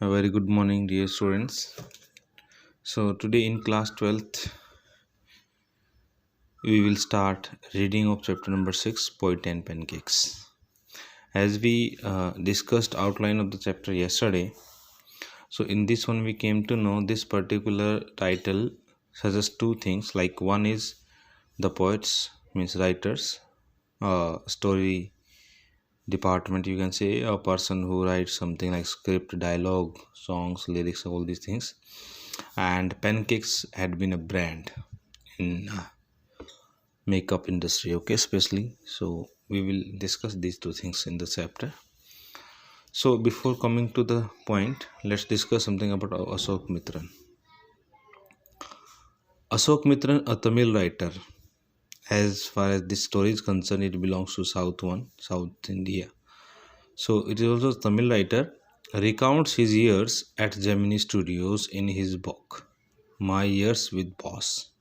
A very good morning, dear students. So, today in class 12th, we will start reading of chapter number 6, Poet and Pancakes. As we discussed outline of the chapter yesterday, so in this one we came to know this particular title suggests two things. Like one is the poets, means writers, story department, you can say, a person who writes something like script, dialogue, songs, lyrics, all these things. And Pancakes had been a brand in makeup industry, okay, especially. So we will discuss these two things in the chapter. So before coming to the point, let's discuss something about Ashok Mitran. Ashok Mitran, a Tamil writer. As far as this story is concerned, it belongs to South India. So it is also a Tamil writer, recounts his years at Gemini Studios in his book My Years with Boss.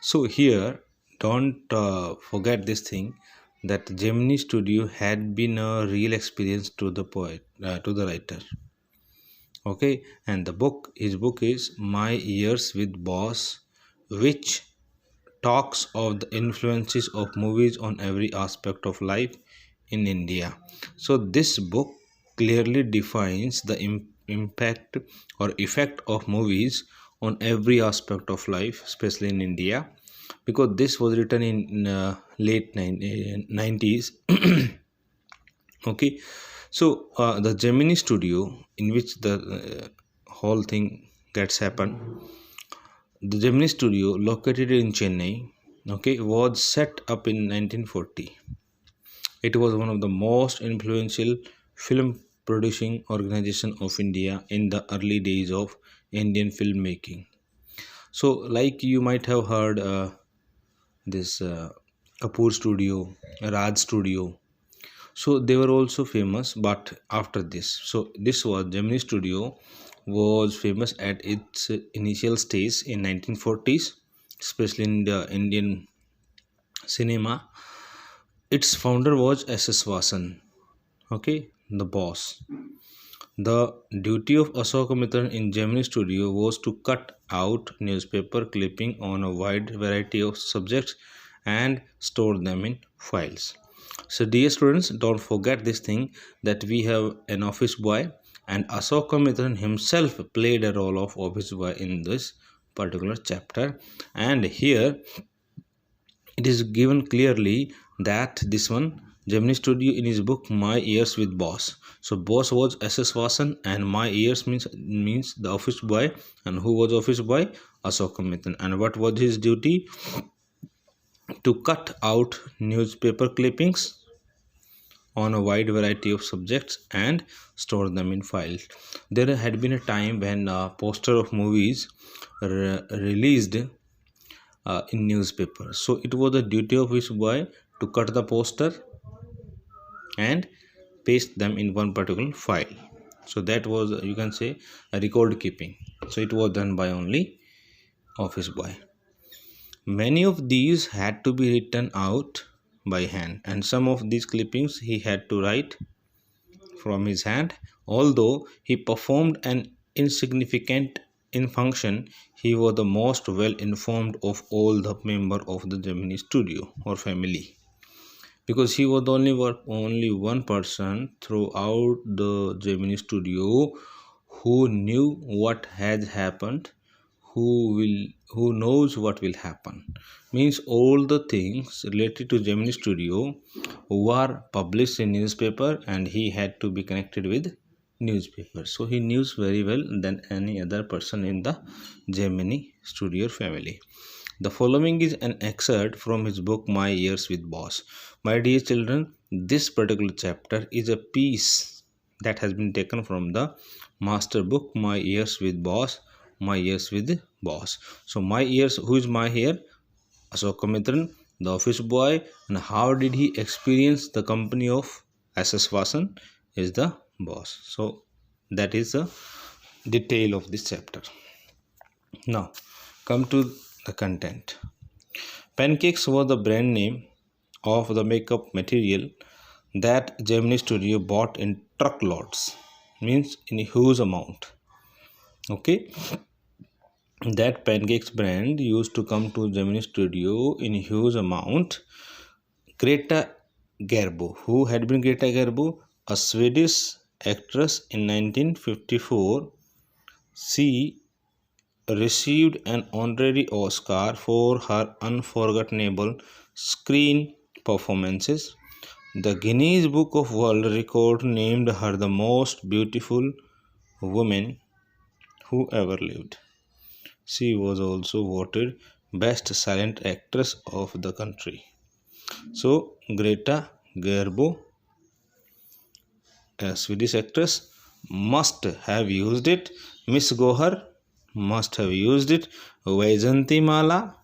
So here, don't forget this thing, that Gemini Studio had been a real experience to the to the writer. Okay, and his book is My Years with Boss, which talks of the influences of movies on every aspect of life in India. So this book clearly defines the impact or effect of movies on every aspect of life, especially in India, because this was written in late 90s. Okay, so the Gemini Studio, in which the whole thing gets happened, the Gemini Studio, located in Chennai, okay, was set up in 1940. It was one of the most influential film producing organization of India in the early days of Indian filmmaking. So, like you might have heard this Kapoor Studio, Raj Studio. So they were also famous, but after this, so this was Gemini Studio was famous at its initial stage in 1940s, especially in the Indian cinema. Its founder was S.S. Vasan, okay, the boss. The duty of Ashoka Mitran in Gemini Studio was to cut out newspaper clipping on a wide variety of subjects and store them in files. So, dear students, don't forget this thing, that we have an office boy, and Ashoka Mitran himself played a role of office boy in this particular chapter. And here it is given clearly that this one Gemini Studio in his book My Years with Boss. So boss was S.S. Vasan, and My Years means the office boy. And who was office boy? Ashoka Mitran. And what was his duty? To cut out newspaper clippings on a wide variety of subjects and store them in files. There had been a time when a poster of movies released in newspaper. So it was the duty of his boy to cut the poster and paste them in one particular file. So that was, you can say, a record keeping. So it was done by only office boy. Many of these had to be written out by hand, and some of these clippings he had to write from his hand. Although he performed an insignificant in function, he was the most well informed of all the member of the Gemini Studio or family, because he was the only one person throughout the Gemini Studio who knew what has happened, who knows what will happen. Means all the things related to Gemini Studio were published in newspaper, and he had to be connected with newspaper. So he knew very well than any other person in the Gemini Studio family. The following is an excerpt from his book My Years with Boss. My dear children, this particular chapter is a piece that has been taken from the master book My Years with Boss. My Years with Boss. So my years, who is my here? Ashoka Mitran, the office boy. And how did he experience the company of S.S. Vasan? Is the boss. So that is the detail of this chapter. Now come to the content. Pancakes was the brand name of the makeup material that Gemini Studio bought in truckloads. means in huge amount. Okay, that Pancakes brand used to come to Gemini studio in huge amount. Greta Garbo. Who had been Greta Garbo? A Swedish actress in 1954. She received an honorary Oscar for her unforgettable screen performances. The Guinness Book of World Record named her the most beautiful woman who ever lived. She was also voted Best Silent Actress of the country. So, Greta Garbo, a Swedish actress, must have used it. Miss Gohar must have used it. Vaijanti Mala,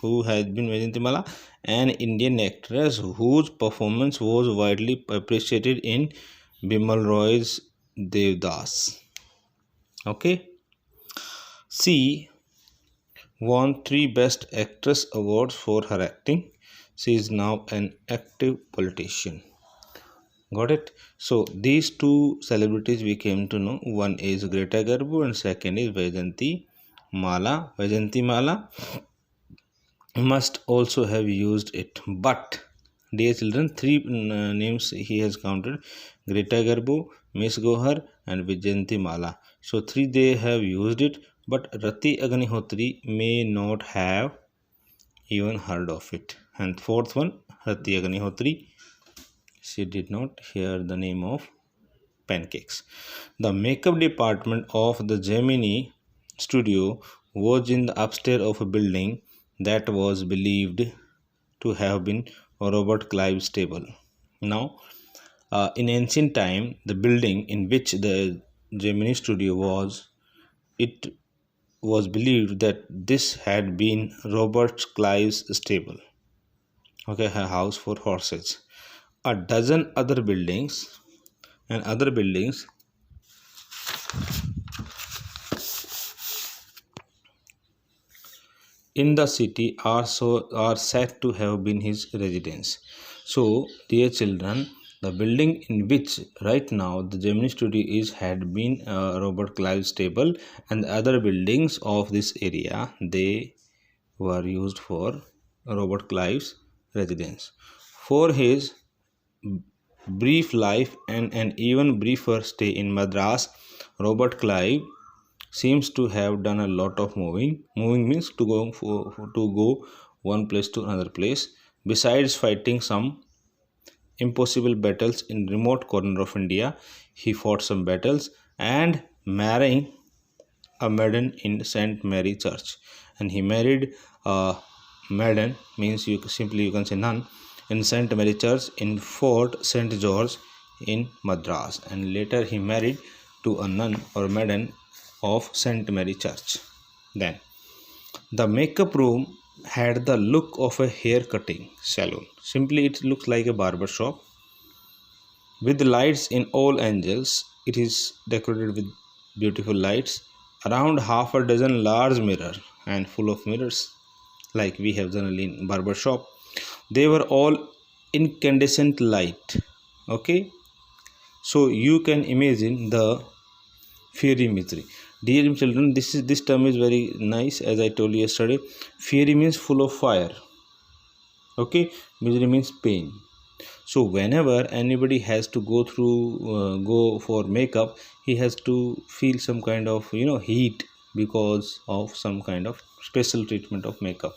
who has been Vaijanti Mala, an Indian actress whose performance was widely appreciated in Bimal Roy's Devdas. Okay. She won 3 Best Actress awards for her acting. She is now an active politician. Got it? So these two celebrities we came to know. One is Greta Garbo and second is Vaijanti Mala. Vaijanti Mala must also have used it. But dear children, 3 names he has counted: Greta Garbo, Miss Gohar and Vaijanti Mala. So 3 they have used it, but Rati Agnihotri may not have even heard of it. And fourth one, Rati Agnihotri, she did not hear the name of Pancakes. The makeup department of the Gemini studio was in the upstairs of a building that was believed to have been Robert Clive's stable. Now, in ancient time, the building in which the Gemini studio was, it was believed that this had been Robert Clive's stable. Okay, a house for horses. A dozen other buildings in the city are said to have been his residence. So, dear children, the building in which right now the Gemini studio is had been Robert Clive's stable, and the other buildings of this area, they were used for Robert Clive's residence. For his brief life and an even briefer stay in Madras, Robert Clive seems to have done a lot of moving. Moving means to go one place to another place. Besides fighting some impossible battles in remote corner of India, he fought some battles and marrying a maiden in Saint Mary Church. And he married a maiden, means you can say nun, in Saint Mary Church in Fort St. George in Madras. And later he married to a nun or maiden of St. Mary Church. Then the makeup room had the look of a hair cutting salon. Simply it looks like a barber shop with lights in all angles. It is decorated with beautiful lights, around half a dozen large mirrors, and full of mirrors like we have generally in barber shop. They were all incandescent light. Okay, so you can imagine the fiery misery. Dear children, this term is very nice. As I told you yesterday, fiery means full of fire. Okay, misery means pain. So whenever anybody has to go for makeup, he has to feel some kind of heat because of some kind of special treatment of makeup.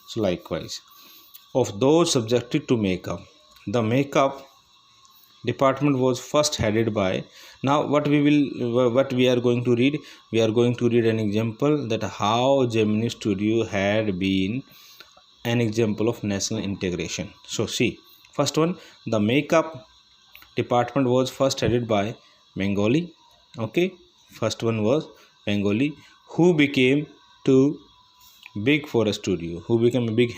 So likewise, of those subjected to makeup, the makeup department was first headed by. Now what we are going to read, we are going to read an example that how Gemini studio had been an example of national integration. So see, first one, the makeup department was first headed by Bengali. Okay, first one was Bengali, who became too big for a studio, who became a big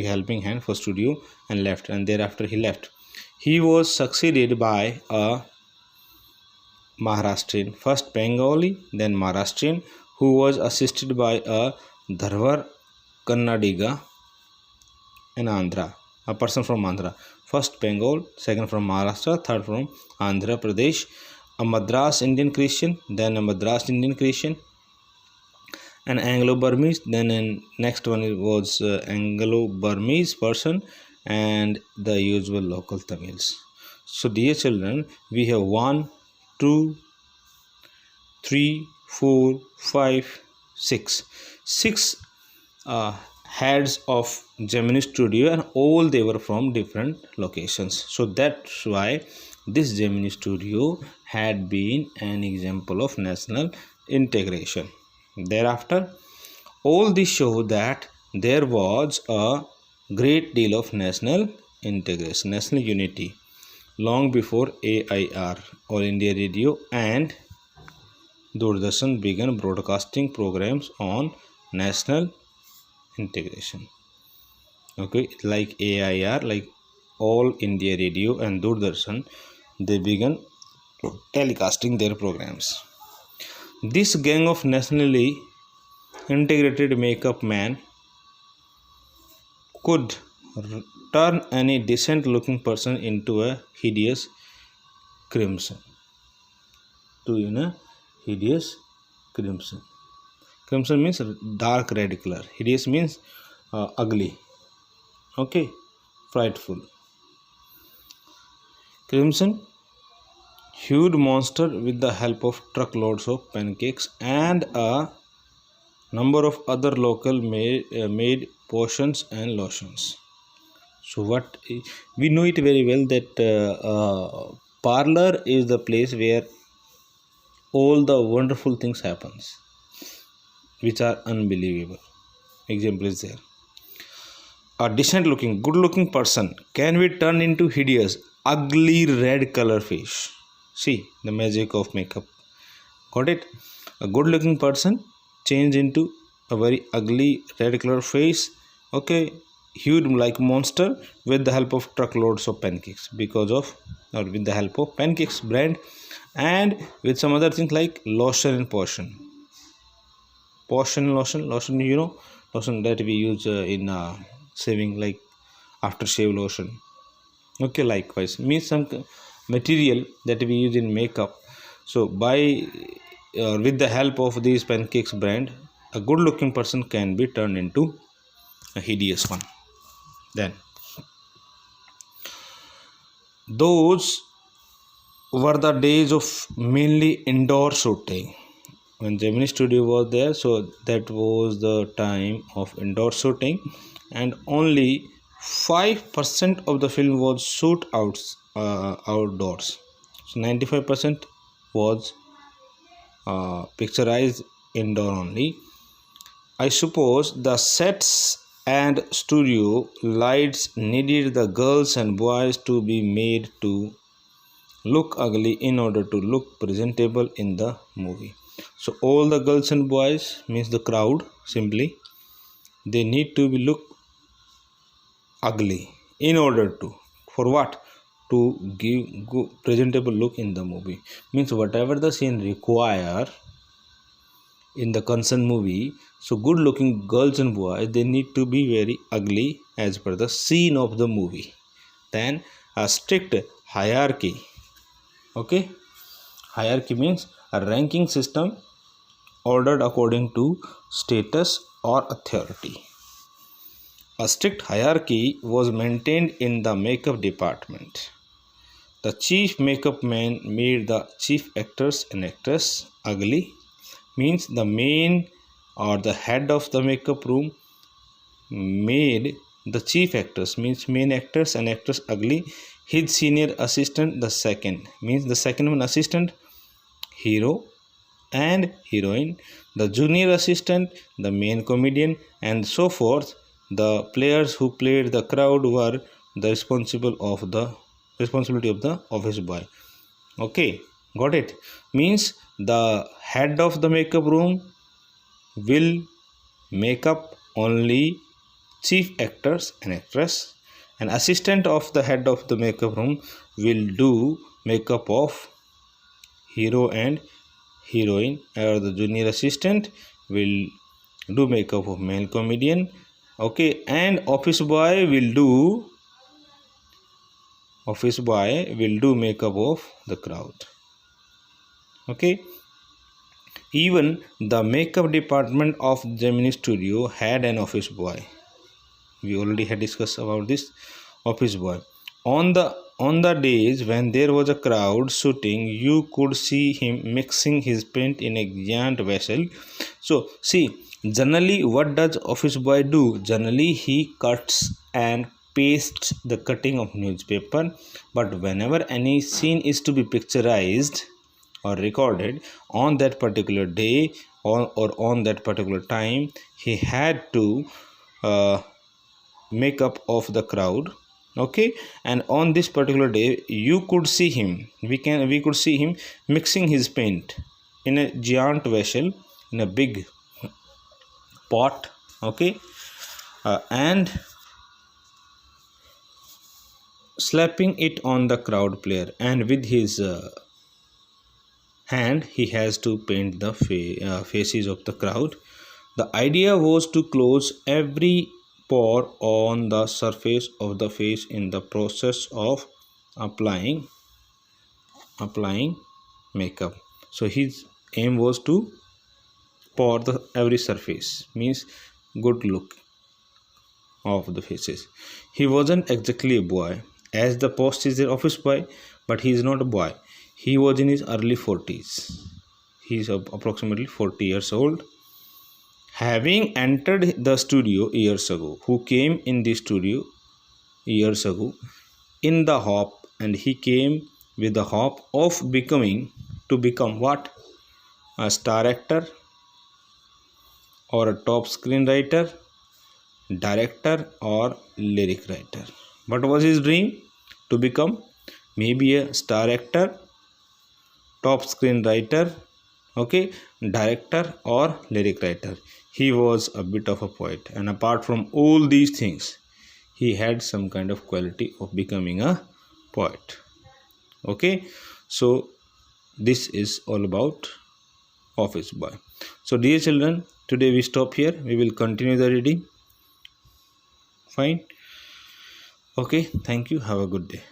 helping hand for studio and left, and thereafter he left. He was succeeded by a Maharashtrian, first Bengali, then Maharashtrian, who was assisted by a Dharwar Kannadiga and Andhra, a person from Andhra. First Bengal, second from Maharashtra, third from Andhra Pradesh. a Madras Indian Christian, then a Madras Indian Christian, an Anglo-Burmese, then next one was Anglo-Burmese person, and the usual local Tamils. So dear children, we have 1, 2, 3, 4, 5, 6. 6 heads of Gemini Studio, and all they were from different locations. So that's why this Gemini Studio had been an example of national integration. Thereafter, all this show that there was a great deal of national integration, national unity, long before AIR, All India Radio, and Doordarshan began broadcasting programs on national integration. Okay, like AIR, like All India Radio, and Doordarshan, they began telecasting their programs. This gang of nationally integrated makeup man could turn any decent looking person into a hideous crimson. Hideous crimson. Crimson means dark red color. Hideous means ugly. Okay, frightful. Crimson, huge monster with the help of truckloads of pancakes and a number of other local made potions and lotions. So what we know it very well that parlor is the place where all the wonderful things happens, which are unbelievable. Example is there. A decent looking, good looking person can be turned into hideous, ugly red color fish. See the magic of makeup. Got it? A good looking person change into a very ugly red color face. Okay, huge like monster with the help of truckloads of pancakes, with the help of pancakes brand, and with some other things like lotion and potion. Lotion, lotion that we use in saving, like aftershave lotion. Okay, likewise means some material that we use in makeup. So by with the help of these pancakes brand, a good looking person can be turned into a hideous one. Then those were the days of mainly indoor shooting. When Gemini Studio was there, so that was the time of indoor shooting, and only 5% of the film was shoot outdoors. So 95% was picturized indoor only. I suppose the sets and studio lights needed the girls and boys to be made to look ugly in order to look presentable in the movie. So all the girls and boys means the crowd, simply they need to be look ugly in order to, for what? To give good presentable look in the movie. Means whatever the scene require in the concerned movie, so good looking girls and boys, they need to be very ugly as per the scene of the movie. Then a strict hierarchy. Okay, hierarchy means a ranking system ordered according to status or authority. A strict hierarchy was maintained in the makeup department. The chief makeup man made the chief actors and actress ugly. Means the main or the head of the makeup room made the chief actors, means main actors and actress ugly. His senior assistant, the second, means the second one assistant, hero and heroine, the junior assistant, the main comedian, and so forth. The players who played the crowd were the responsibility of the office boy. Okay, got it? Means the head of the makeup room will make up only chief actors and actress, and assistant of the head of the makeup room will do makeup of hero and heroine, or the junior assistant will do makeup of male comedian. Okay, and office boy will do makeup of the crowd. Okay, even the makeup department of Gemini Studio had an office boy. We already had discussed about this office boy. On the days when there was a crowd shooting, you could see him mixing his paint in a giant vessel. So see, generally what does office boy do? Generally he cuts and pastes the cutting of newspaper, but whenever any scene is to be picturized or recorded on that particular day, or on that particular time, he had to uh, make up of the crowd. Okay, and on this particular day you could see him, we could see him mixing his paint in a giant vessel, in a big pot. Okay, and slapping it on the crowd player, and with his hand he has to paint the faces of the crowd. The idea was to close every pore on the surface of the face in the process of applying makeup. So his aim was to pour the every surface, means good look of the faces. He wasn't exactly a boy, as the post is an office boy, but he is not a boy. He was in his early 40s. He is approximately 40 years old, having entered the studio years ago. Who came in the studio years ago in the hope, and he came with the hope of become what? A star actor, or a top screenwriter, director, or lyric writer. What was his dream? To become maybe a star actor, top screenwriter, okay, director, or lyric writer. He was a bit of a poet, and apart from all these things, he had some kind of quality of becoming a poet. Okay, so this is all about office boy. So dear children, today we stop here. We will continue the reading. Fine. Okay, thank you. Have a good day.